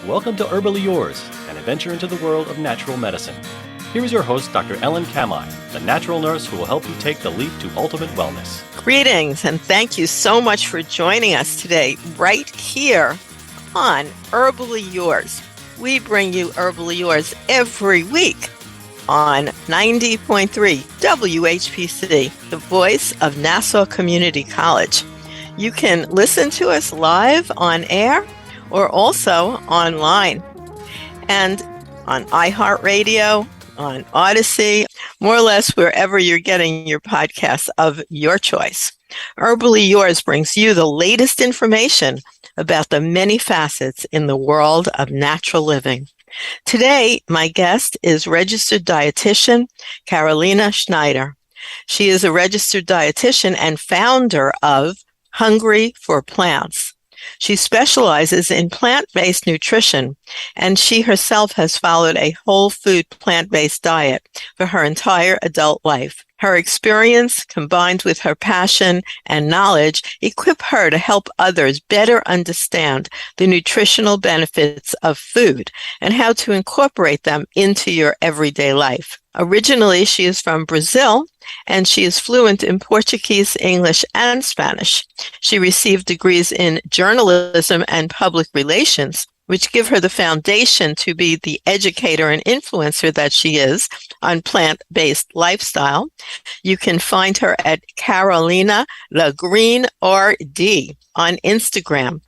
Welcome to Herbally Yours, an adventure into the world of natural medicine. Here is your host, Dr. Ellen Kamai, the natural nurse who will help you take the leap to ultimate wellness. Greetings, and thank you so much for joining us today, right here on Herbally Yours. We bring you Herbally Yours every week on 90.3 WHPC, the voice of Nassau Community College. You can listen to us live on air or also online and on iHeartRadio, on Odyssey, more or less wherever you're getting your podcasts of your choice. Herbally Yours brings you the latest information about the many facets in the world of natural living. Today, my guest is registered dietitian Carolina Schneider. She is a registered dietitian and founder of Hungry for Plants. She specializes in plant-based nutrition, and she herself has followed a whole food plant-based diet for her entire adult life. Her experience, combined with her passion and knowledge, equip her to help others better understand the nutritional benefits of food and how to incorporate them into your everyday life. Originally, she is from Brazil, and she is fluent in Portuguese, English, and Spanish. She received degrees in journalism and public relations, which give her the foundation to be the educator and influencer that she is on plant-based lifestyle. You can find her at Carolina the Green RD on Instagram.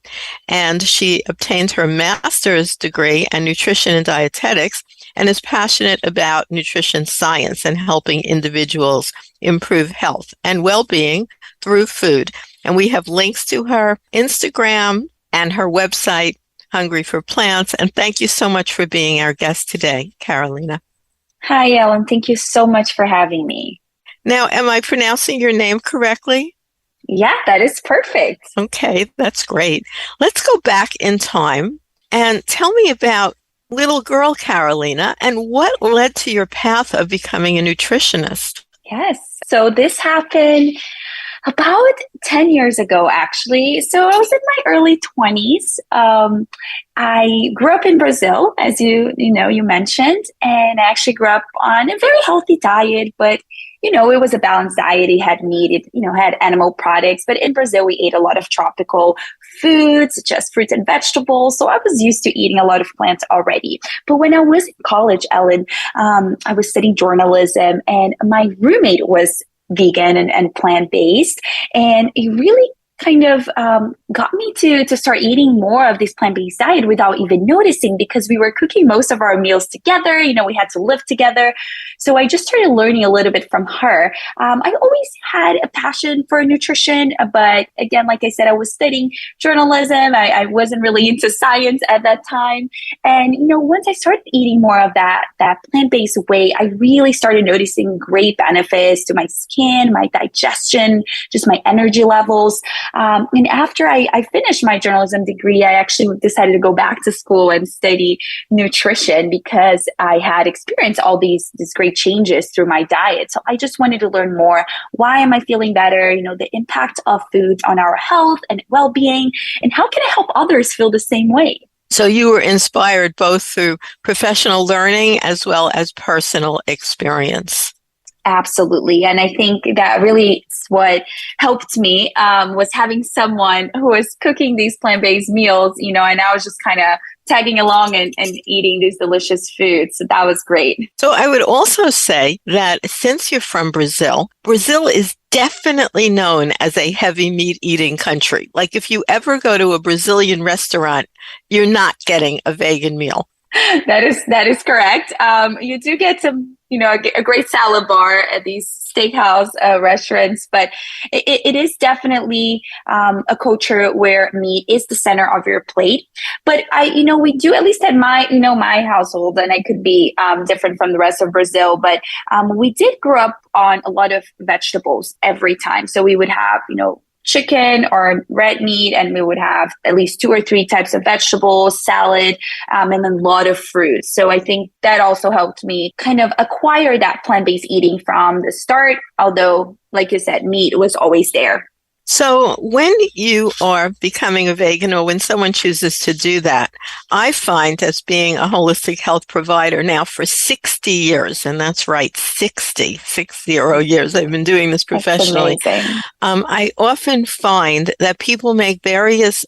And she obtained her master's degree in nutrition and dietetics and is passionate about nutrition science and helping individuals improve health and well-being through food. And we have links to her Instagram and her website, Hungry for Plants. And thank you so much for being our guest today, Carolina. Hi, Ellen. Thank you so much for having me. Now, am I pronouncing your name correctly? Yeah, that is perfect. Okay, that's great. Let's go back in time and tell me about little girl Carolina and what led to your path of becoming a nutritionist. Yes. So this happened about 10 years ago, actually. So I was in my early 20s. I grew up in Brazil, as you mentioned, and I actually grew up on a very healthy diet, but it was a balanced diet. It had meat, had animal products, but in Brazil, we ate a lot of tropical foods, just fruits and vegetables. So I was used to eating a lot of plants already. But when I was in college, Ellen, I was studying journalism, and my roommate was vegan and plant-based. And it really kind of got me to start eating more of this plant-based diet without even noticing, because we were cooking most of our meals together. We had to live together. So I just started learning a little bit from her. I always had a passion for nutrition, but again, like I said, I was studying journalism. I wasn't really into science at that time. And, once I started eating more of that plant-based way, I really started noticing great benefits to my skin, my digestion, just my energy levels. And after I finished my journalism degree, I actually decided to go back to school and study nutrition because I had experienced all these great changes through my diet. So I just wanted to learn more. Why am I feeling better? The impact of food on our health and well-being, and how can I help others feel the same way? So you were inspired both through professional learning as well as personal experience. Absolutely. And I think that really is what helped me was having someone who was cooking these plant-based meals, and I was just kind of tagging along and eating these delicious foods. So that was great. So I would also say that since you're from Brazil, Brazil is definitely known as a heavy meat eating country. Like if you ever go to a Brazilian restaurant, you're not getting a vegan meal. That is correct. You do get some, a great salad bar at these steakhouse restaurants, but it is definitely a culture where meat is the center of your plate. But we do, at least at my household, and I could be different from the rest of Brazil, but we did grow up on a lot of vegetables every time. So we would have, chicken or red meat, and we would have at least 2 or 3 types of vegetables, salad, and then a lot of fruit. So I think that also helped me kind of acquire that plant-based eating from the start, although, like you said, meat was always there. So when you are becoming a vegan or when someone chooses to do that, I find as being a holistic health provider now for 60 years, and that's right, 60 years. I've been doing this professionally. That's amazing. I often find that people make give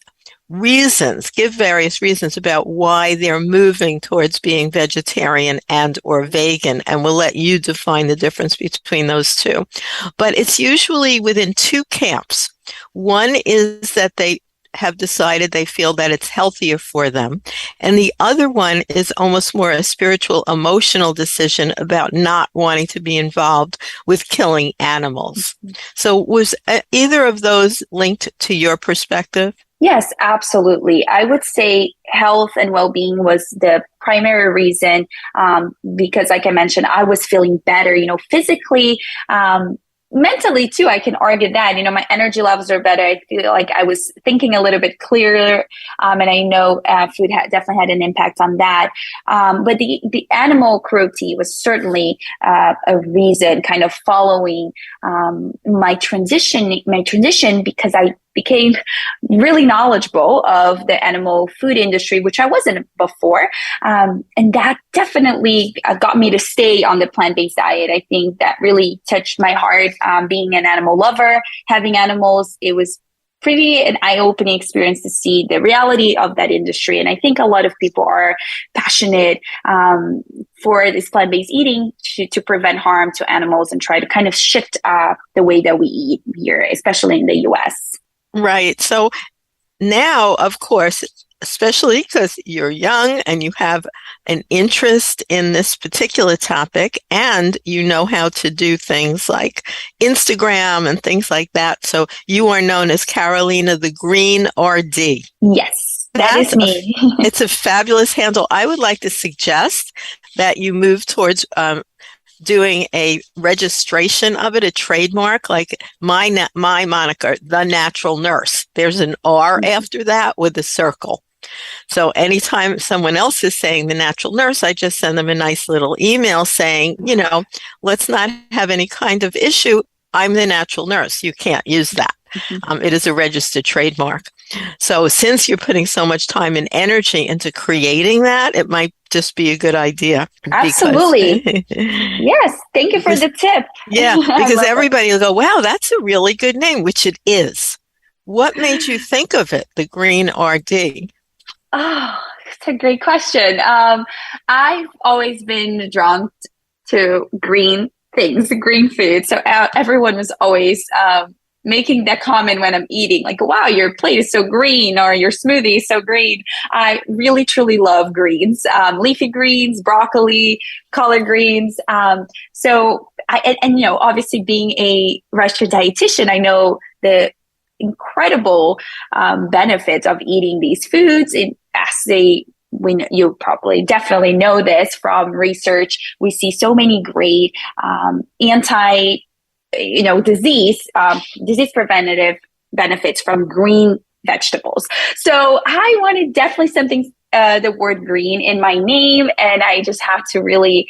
various reasons about why they're moving towards being vegetarian and or vegan, and we'll let you define the difference between those two. But it's usually within two camps. One is that they have decided they feel that it's healthier for them. And the other one is almost more a spiritual, emotional decision about not wanting to be involved with killing animals. So was either of those linked to your perspective? Yes, absolutely. I would say health and well-being was the primary reason, because like I mentioned, I was feeling better, physically, mentally too. I can argue that, my energy levels are better. I feel like I was thinking a little bit clearer. And I know food definitely had an impact on that. But the animal cruelty was certainly a reason, kind of following my transition, because I became really knowledgeable of the animal food industry, which I wasn't before. And that definitely got me to stay on the plant-based diet. I think that really touched my heart. Being an animal lover, having animals, it was pretty an eye-opening experience to see the reality of that industry. And I think a lot of people are passionate for this plant-based eating to prevent harm to animals and try to kind of shift the way that we eat here, especially in the US. Right. So now, of course, especially because you're young and you have an interest in this particular topic and you know how to do things like Instagram and things like that. So you are known as Carolina the Green RD. Yes, that is me. It's a fabulous handle. I would like to suggest that you move towards doing a registration of it, a trademark, like my moniker, The Natural Nurse. There's an R after that with a circle. So anytime someone else is saying The Natural Nurse, I just send them a nice little email saying, let's not have any kind of issue. I'm the Natural Nurse. You can't use that. It is a registered trademark. So since you're putting so much time and energy into creating that, it might just be a good idea. Absolutely. Yes. Thank you for the tip. Yeah, because everybody will go, wow, that's a really good name, which it is. What made you think of it, the Green RD? Oh, that's a great question. I've always been drawn to green things, green food. So everyone was always making that comment when I'm eating, like, wow, your plate is so green or your smoothie is so green. I really, truly love greens, leafy greens, broccoli, collard greens. Obviously being a registered dietitian, I know the incredible benefits of eating these foods. You probably definitely know this from research. We see so many great disease preventative benefits from green vegetables. So I wanted definitely something, the word green in my name, and I just had to really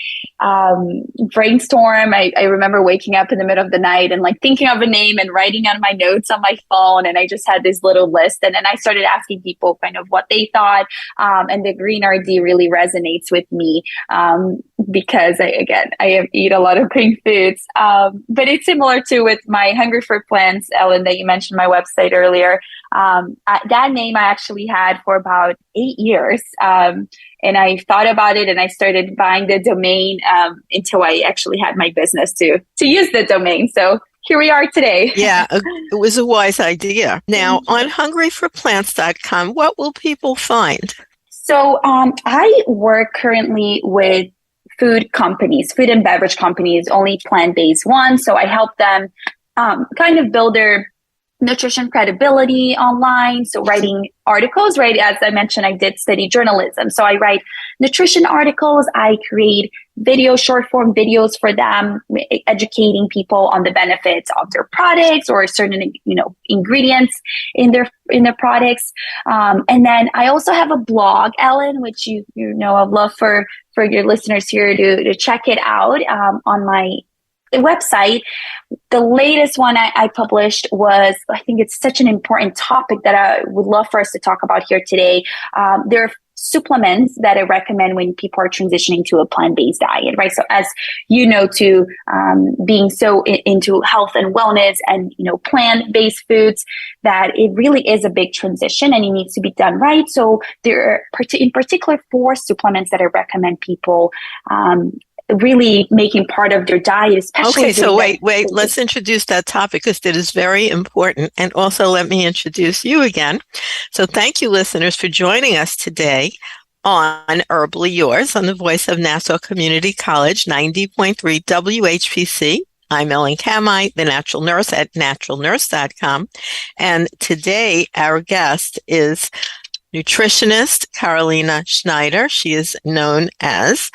brainstorm. I remember waking up in the middle of the night and thinking of a name and writing on my notes on my phone, and I just had this little list, and then I started asking people kind of what they thought, and the Green RD really resonates with me because I eat a lot of green foods, but it's similar to with my Hungry for Plants, Ellen, that you mentioned my website earlier. That name I actually had for about 8 years. And I thought about it and I started buying the domain until I actually had my business to use the domain. So here we are today. Yeah, it was a wise idea. Now, on hungryforplants.com, what will people find? So I work currently with food and beverage companies, only plant-based ones. So I help them kind of build their nutrition credibility online. So writing articles, right? As I mentioned, I did study journalism. So I write nutrition articles. I create short form videos for them, educating people on the benefits of their products or certain, ingredients in their products. And then I also have a blog, Ellen, which I'd love for your listeners here to check it out on my website. The latest one I published was, I think it's such an important topic that I would love for us to talk about here today. There are supplements that I recommend when people are transitioning to a plant-based diet, right? So as you know, to being so into health and wellness and, plant-based foods, that it really is a big transition and it needs to be done right. So there are in particular 4 supplements that I recommend people really making part of their diet, especially. Okay, so wait, let's introduce that topic because it is very important. And also let me introduce you again. So thank you, listeners, for joining us today on Herbally Yours on the Voice of Nassau Community College, 90.3 WHPC. I'm Ellen Kamai, the natural nurse at naturalnurse.com. And today our guest is nutritionist Carolina Schneider. She is known as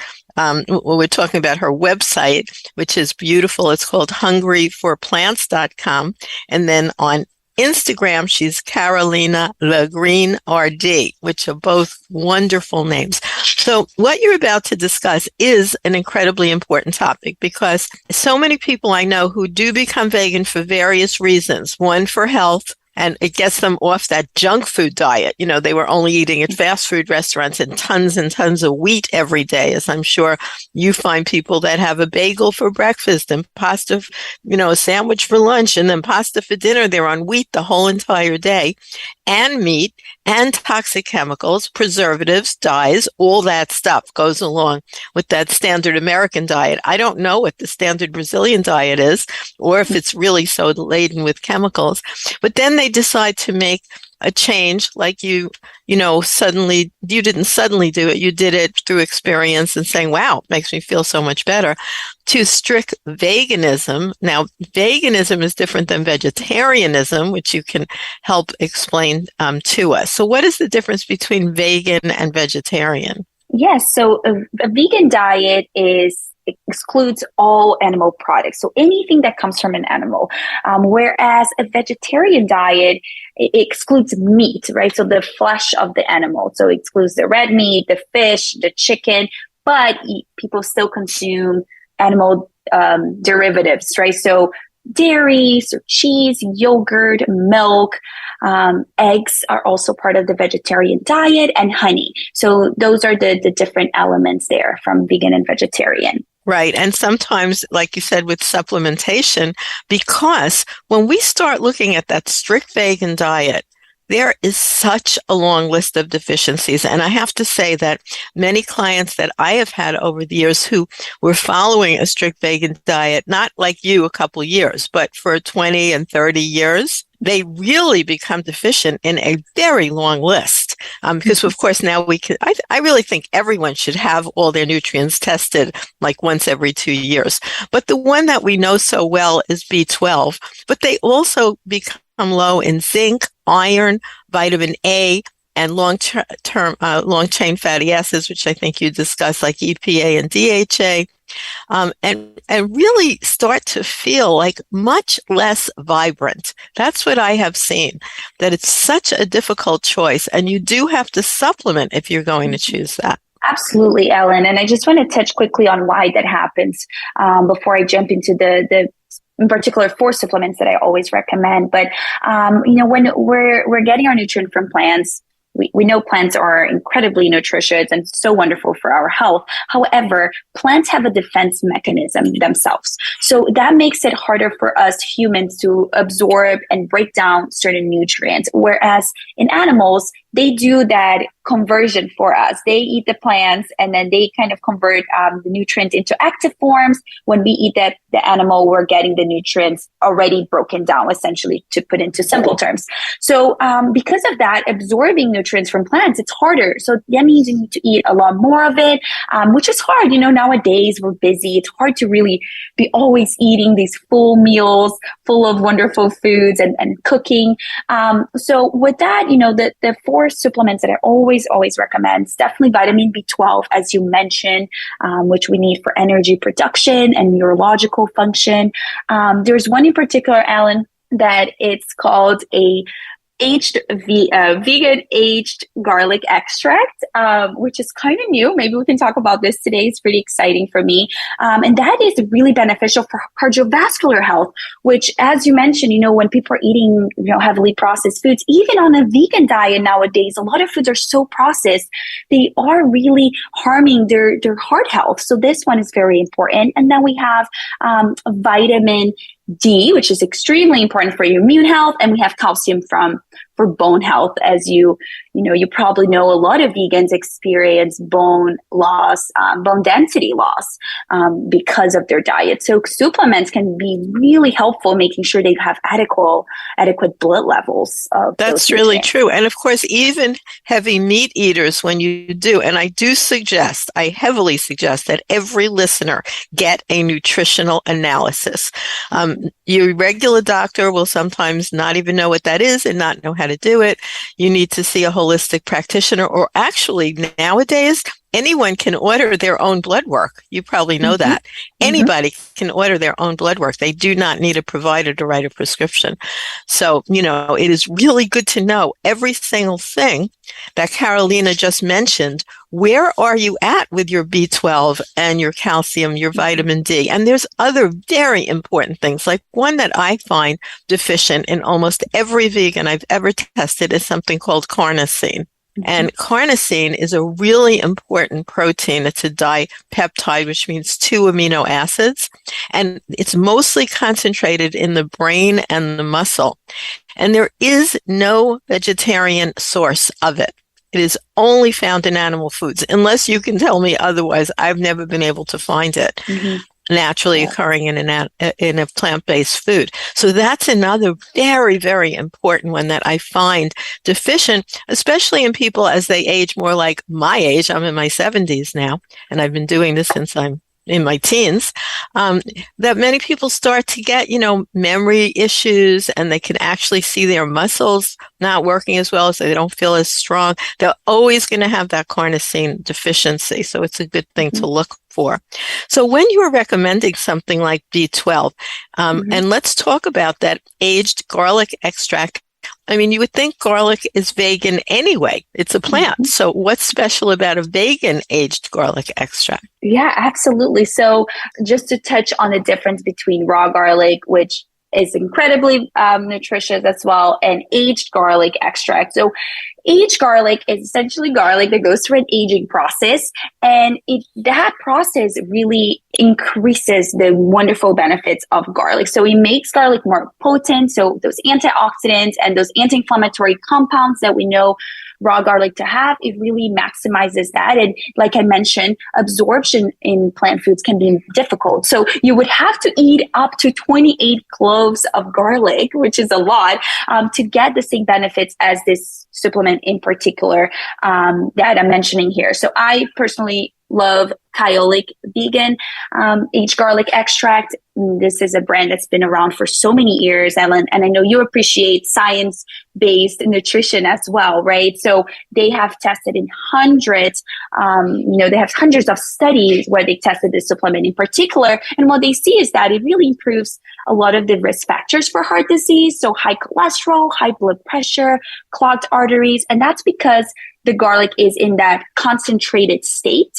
we're talking about her website, which is beautiful. It's called hungryforplants.com. And then on Instagram, she's Carolina Le Green RD, which are both wonderful names. So what you're about to discuss is an incredibly important topic because so many people I know who do become vegan for various reasons. One, for health. And it gets them off that junk food diet. They were only eating at fast food restaurants and tons of wheat every day, as I'm sure you find people that have a bagel for breakfast and pasta, a sandwich for lunch and then pasta for dinner. They're on wheat the whole entire day, and meat and toxic chemicals, preservatives, dyes, all that stuff goes along with that standard American diet. I don't know what the standard Brazilian diet is or if it's really so laden with chemicals, but then they decide to make a change like you didn't suddenly do it. You did it through experience and saying, wow, it makes me feel so much better, to strict veganism. Now, veganism is different than vegetarianism, which you can help explain to us. So what is the difference between vegan and vegetarian? Yes. So a vegan diet excludes all animal products. So anything that comes from an animal. Whereas a vegetarian diet, it excludes meat, right? So the flesh of the animal. So it excludes the red meat, the fish, the chicken, but people still consume animal derivatives, right? So dairy, so cheese, yogurt, milk, eggs are also part of the vegetarian diet, and honey. So those are the different elements there from vegan and vegetarian. Right. And sometimes, like you said, with supplementation, because when we start looking at that strict vegan diet, there is such a long list of deficiencies. And I have to say that many clients that I have had over the years who were following a strict vegan diet, not like you a couple years, but for 20 and 30 years, they really become deficient in a very long list. Because of course now I really think everyone should have all their nutrients tested like once every 2 years. But the one that we know so well is B12, but they also become low in zinc, iron, vitamin A, and long-chain fatty acids, which I think you discussed, like EPA and DHA, and really start to feel like much less vibrant. That's what I have seen, that it's such a difficult choice, and you do have to supplement if you're going to choose that. Absolutely, Ellen. And I just want to touch quickly on why that happens before I jump into the in particular 4 supplements that I always recommend. But, when we're getting our nutrient from plants, we know plants are incredibly nutritious and so wonderful for our health. However, plants have a defense mechanism themselves. So that makes it harder for us humans to absorb and break down certain nutrients. Whereas in animals, they do that conversion for us. They eat the plants and then they kind of convert the nutrients into active forms. When we eat the animal, we're getting the nutrients already broken down, essentially, to put into simple terms. So because of that, absorbing nutrients from plants, it's harder. So that means you need to eat a lot more of it, which is hard. Nowadays we're busy. It's hard to really be always eating these full meals full of wonderful foods and cooking. So with that, the 4 supplements that I always recommend is definitely vitamin B12, as you mentioned, which we need for energy production and neurological function. There's one in particular, Alan, that it's called a vegan aged garlic extract, which is kind of new. Maybe we can talk about this today. It's pretty exciting for me. And that is really beneficial for cardiovascular health, which, as you mentioned, when people are eating, heavily processed foods, even on a vegan diet nowadays, a lot of foods are so processed, they are really harming their heart health. So this one is very important. And then we have vitamin D, which is extremely important for your immune health, and we have calcium for bone health. As you probably know, a lot of vegans experience bone loss, bone density loss because of their diet. So supplements can be really helpful, making sure they have adequate blood levels. That's really true. And of course, even heavy meat eaters, when you do, and I heavily suggest that every listener get a nutritional analysis. Your regular doctor will sometimes not even know what that is and not know how to do it. You need to see a holistic practitioner, or actually nowadays, anyone can order their own blood work. You probably know that. Anybody can order their own blood work. They do not need a provider to write a prescription. So, it is really good to know every single thing that Carolina just mentioned. Where are you at with your B12 and your calcium, your vitamin D? And there's other very important things. Like one that I find deficient in almost every vegan I've ever tested is something called carnosine. And carnosine is a really important protein. It's a dipeptide, which means 2 amino acids. And it's mostly concentrated in the brain and the muscle. And there is no vegetarian source of it. It is only found in animal foods. Unless you can tell me otherwise, I've never been able to find it. Naturally occurring in a plant-based food. So that's another very, very important one that I find deficient, especially in people as they age more like my age. I'm in my 70s now, and I've been doing this since I'm in my teens, that many people start to get, memory issues, and they can actually see their muscles not working as well, so they don't feel as strong. They're always going to have that carnosine deficiency. So it's a good thing to look for. So when you're recommending something like B12, and let's talk about that aged garlic extract. I mean, you would think garlic is vegan anyway. It's a plant. So what's special about a vegan aged garlic extract? Yeah, absolutely. So just to touch on the difference between raw garlic, which is incredibly nutritious as well, and aged garlic extract. So aged garlic is essentially garlic that goes through an aging process, and that process really increases the wonderful benefits of garlic. So it makes garlic more potent. So those antioxidants and those anti-inflammatory compounds that we know raw garlic to have, it really maximizes that. And like I mentioned, absorption in plant foods can be difficult. So you would have to eat up to 28 cloves of garlic, which is a lot, to get the same benefits as this supplement in particular that I'm mentioning here. So I personally love Kyolic Vegan aged garlic extract. This is a brand that's been around for so many years, Ellen, and I know you appreciate science-based nutrition as well, right? So they have tested in hundreds, they have hundreds of studies where they tested this supplement in particular, and what they see is that it really improves a lot of the risk factors for heart disease, so high cholesterol, high blood pressure, clogged arteries, and that's because the garlic is in that concentrated state.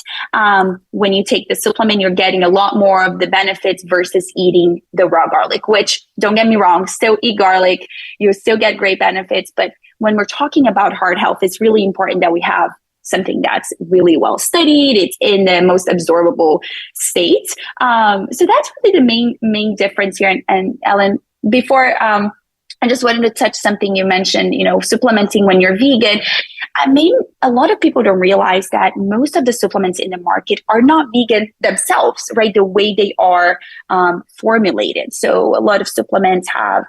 When you take the supplement, you're getting a lot more of the benefits versus eating the raw garlic, which, don't get me wrong, still eat garlic. You still get great benefits. But when we're talking about heart health, it's really important that we have something that's really well studied. It's in the most absorbable state. So that's really the main difference here. And Ellen, before I just wanted to touch something you mentioned, supplementing when you're vegan. A lot of people don't realize that most of the supplements in the market are not vegan themselves, right? The way they are formulated. So a lot of supplements have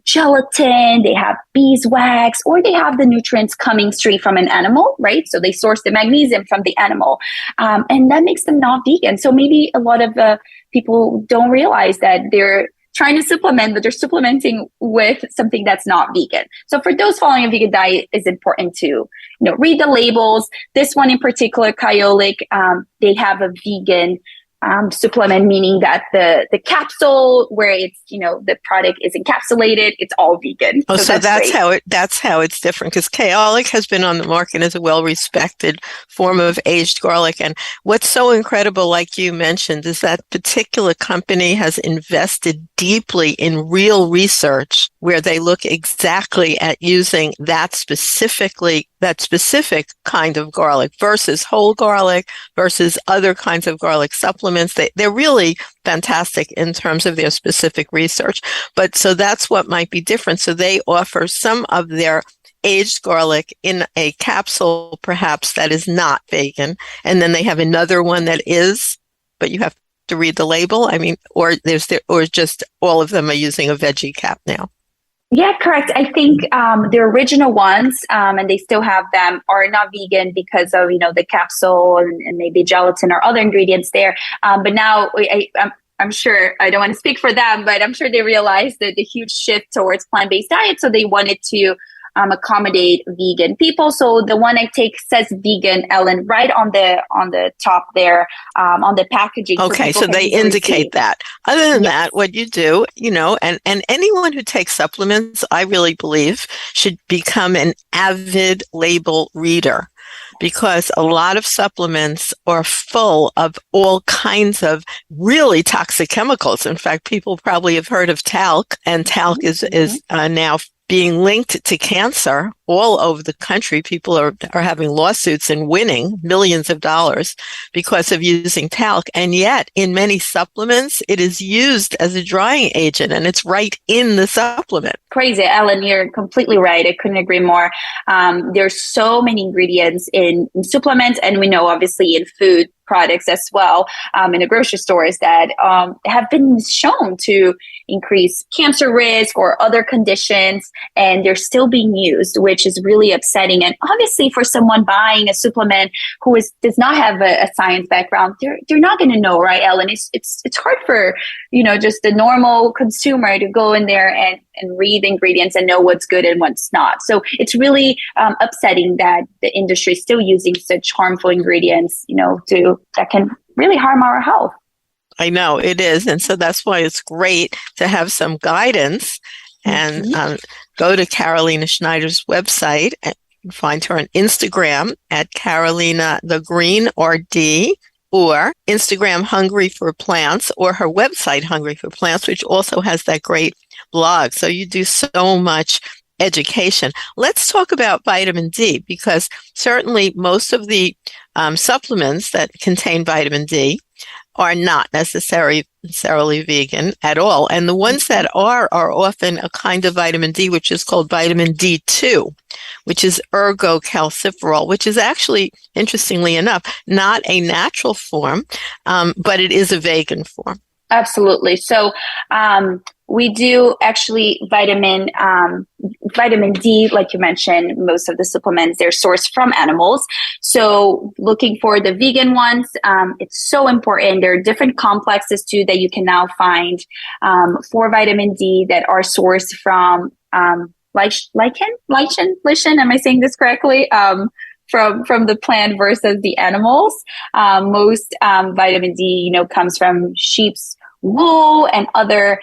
gelatin, they have beeswax, or they have the nutrients coming straight from an animal, right? So they source the magnesium from the animal, and that makes them not vegan. So maybe a lot of people don't realize that they're trying to supplement, but they're supplementing with something that's not vegan. So for those following a vegan diet, it's important to, read the labels. This one in particular, Kyolic, they have a vegan supplement, meaning that the capsule where it's, the product is encapsulated, it's all vegan. Oh, so that's great. that's how it's different, because Kaolic has been on the market as a well-respected form of aged garlic. And what's so incredible, like you mentioned, is that particular company has invested deeply in real research where they look exactly at using that specific kind of garlic versus whole garlic versus other kinds of garlic supplements. They're really fantastic in terms of their specific research. But so that's what might be different. So they offer some of their aged garlic in a capsule, perhaps, that is not vegan. And then they have another one that is, but you have to read the label. I mean, or just all of them are using a veggie cap now. Yeah, correct. I think the original ones, and they still have them, are not vegan because of, the capsule and maybe gelatin or other ingredients there. But now I'm sure, I don't want to speak for them, but I'm sure they realized that the huge shift towards plant-based diet. So they wanted to accommodate vegan people. So the one I take says vegan, Ellen, right on the top there, on the packaging. Okay, so they indicate that. Other than that, what you do, and anyone who takes supplements, I really believe, should become an avid label reader, because a lot of supplements are full of all kinds of really toxic chemicals. In fact, people probably have heard of talc, and talc is now being linked to cancer all over the country. People are having lawsuits and winning millions of dollars because of using talc. And yet, in many supplements, it is used as a drying agent, and it's right in the supplement. Crazy, Ellen, you're completely right. I couldn't agree more. There's so many ingredients in supplements, and we know obviously in food products as well, in the grocery stores, that have been shown to increase cancer risk or other conditions, and they're still being used, which is really upsetting. And obviously for someone buying a supplement who does not have a science background, they're not going to know, right, Ellen? It's hard for, just the normal consumer to go in there and read the ingredients and know what's good and what's not. So it's really upsetting that the industry is still using such harmful ingredients, that can really harm our health. I know it is. And so that's why it's great to have some guidance and go to Carolina Schneider's website and find her on Instagram at Carolina the Green RD, or Instagram Hungry for Plants, or her website Hungry for Plants, which also has that great blog. So you do so much education. Let's talk about vitamin D, because certainly most of the supplements that contain vitamin D are not necessarily vegan at all. And the ones that are often a kind of vitamin D, which is called vitamin D2, which is ergocalciferol, which is actually, interestingly enough, not a natural form, but it is a vegan form. Absolutely. So we do actually vitamin D, like you mentioned, most of the supplements, they're sourced from animals. So looking for the vegan ones, it's so important. There are different complexes too that you can now find for vitamin D that are sourced from lichen. Am I saying this correctly? From the plant versus the animals. Most vitamin D, comes from sheep's wool and other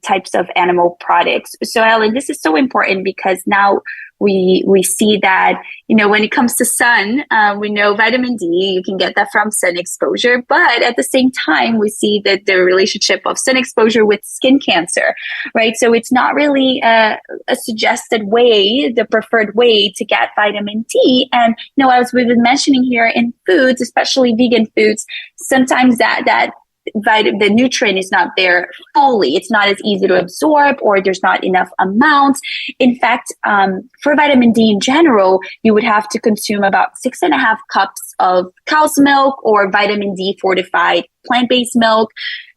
types of animal products. So, Ellen, this is so important because now we see that, when it comes to sun, we know vitamin D, you can get that from sun exposure. But at the same time, we see that the relationship of sun exposure with skin cancer, right? So it's not really a suggested way, the preferred way to get vitamin D. And, as we've been mentioning here in foods, especially vegan foods, sometimes the nutrient is not there fully. It's not as easy to absorb, or there's not enough amount. In fact, for vitamin D in general, you would have to consume about 6.5 cups of cow's milk or vitamin D fortified plant-based milk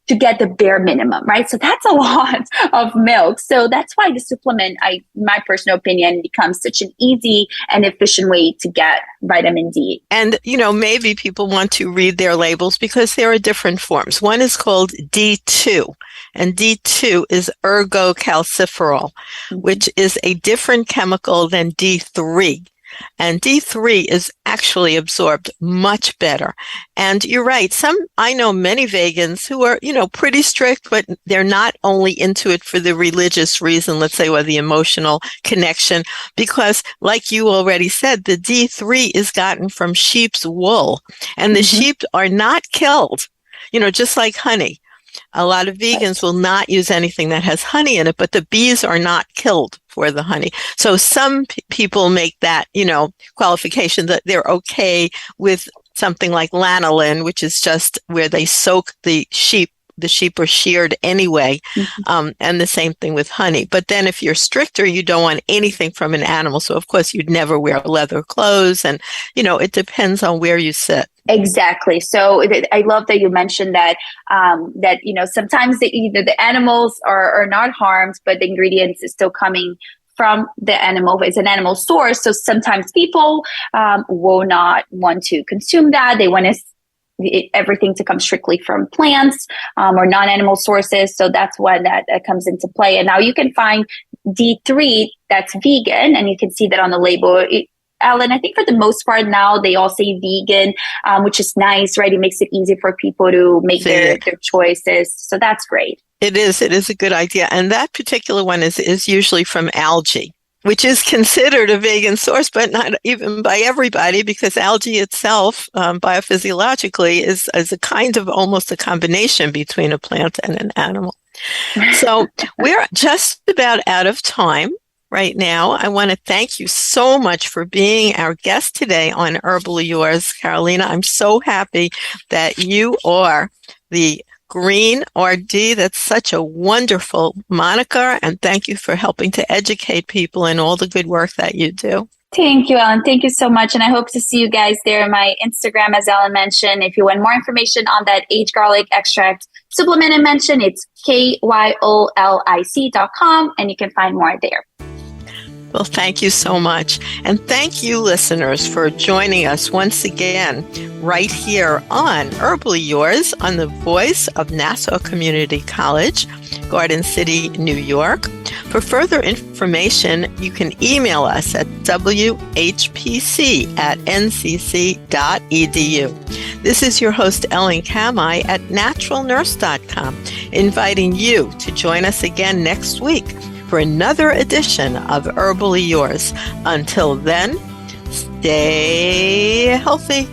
to get the bare minimum, right? So that's a lot of milk. So that's why the supplement, my personal opinion, becomes such an easy and efficient way to get vitamin D. And, maybe people want to read their labels because there are different forms. One is called D2, and D2 is ergocalciferol, which is a different chemical than D3. and D3 is actually absorbed much better. And you're right. I know many vegans who are, pretty strict, but they're not only into it for the religious reason, let's say, or the emotional connection, because like you already said, the D3 is gotten from sheep's wool, and the sheep are not killed, just like honey. A lot of vegans will not use anything that has honey in it, but the bees are not killed for the honey. So some people make that, qualification that they're okay with something like lanolin, which is just where they soak the sheep. The sheep are sheared anyway, and the same thing with honey. But then if you're stricter, you don't want anything from an animal. So, of course, you'd never wear leather clothes. And, it depends on where you sit. Exactly. So I love that you mentioned that, sometimes the animals are not harmed, but the ingredients is still coming from the animal. It's an animal source. So sometimes people will not want to consume that. They want everything to come strictly from plants or non-animal sources. So that's when that comes into play. And now you can find D3 that's vegan, and you can see that on the label. Ellen, I think for the most part now they all say vegan, which is nice, right? It makes it easy for people to make their choices. So that's great. It is a good idea. And that particular one is usually from algae, which is considered a vegan source, but not even by everybody, because algae itself, biophysiologically, is a kind of almost a combination between a plant and an animal. So we're just about out of time right now. I want to thank you so much for being our guest today on Herbally Yours, Carolina. I'm so happy that you are the Green RD. That's such a wonderful moniker, and thank you for helping to educate people in all the good work that you do. Thank you, Ellen. Thank you so much. And I hope to see you guys there in my Instagram, as Ellen mentioned. If you want more information on that aged garlic extract supplement I mentioned, it's KYOLIC.com, and you can find more there. Well, thank you so much. And thank you, listeners, for joining us once again right here on Herbally Yours on the voice of Nassau Community College, Garden City, New York. For further information, you can email us at WHPC@ncc.edu. This is your host, Ellen Kamai at naturalnurse.com, inviting you to join us again next week for another edition of Herbally Yours. Until then, stay healthy.